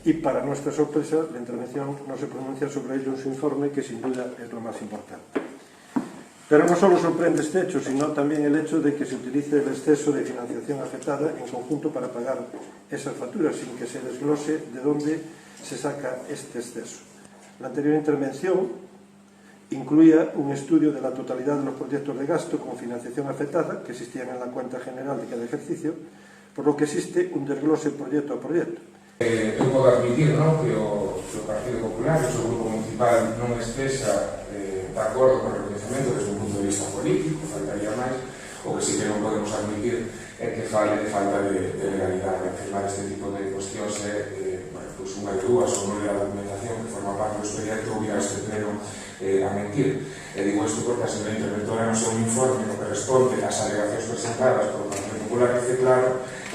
y para nuestra sorpresa la intervención no se pronuncia sobre ello en su informe, que sin duda es lo más importante. Pero no solo sorprende este hecho, sino también el hecho de que se utilice el exceso de financiación afectada en conjunto para pagar esas facturas, sin que se desglose de dónde se saca este exceso. La anterior intervención incluía un estudio de la totalidad de los proyectos de gasto con financiación afectada que existían en la cuenta general de cada ejercicio, por lo que existe un desglose proyecto a proyecto. Eu podo admitir, non, que o Partido Popular, o seu grupo municipal, non estexa de acordo con o reconhecemento desde un punto de vista político, faltaría máis, o que sí que non podemos admitir é que fale de falta de legalidade. Afirmar este tipo de cuestións é pues unha de dúas, ou non é a documentación que forma parte do expediente ou ir a este pleno a mentir. E digo isto porque a señora interventora no seu informe no que responde ás alegacións presentadas por o Partido Popular dice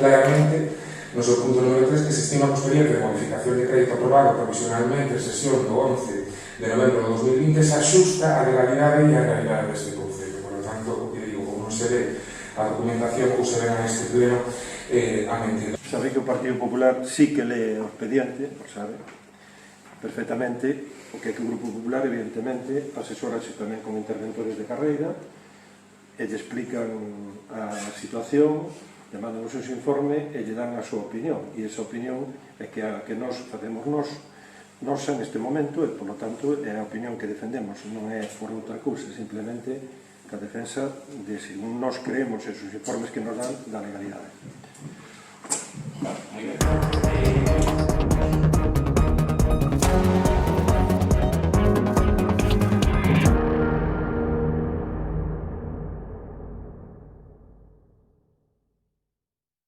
claramente no seu punto número 3 que se estima que o expediente de modificación de crédito aprobado provisionalmente en sesión do 11 de novembro de 2020 se axusta a legalidade e a realidade deste concello. Por lo tanto, o que digo, como non se ve a documentación ou se ven a este pleno a mentir. Sabe que o Partido Popular sí que lee o expediente, o sabe perfectamente, o que o Grupo Popular, evidentemente, asesorase tamén con interventores de carreira e lle explican a situación, lle mandan os seus informes e lle dan a súa opinión, e esa opinión é que a que nos facemos nosa neste momento, e, por lo tanto, é a opinión que defendemos, non é por outra cousa, simplemente que a defensa de, según nos creemos esos informes que nos dan, da legalidade. Muy bien.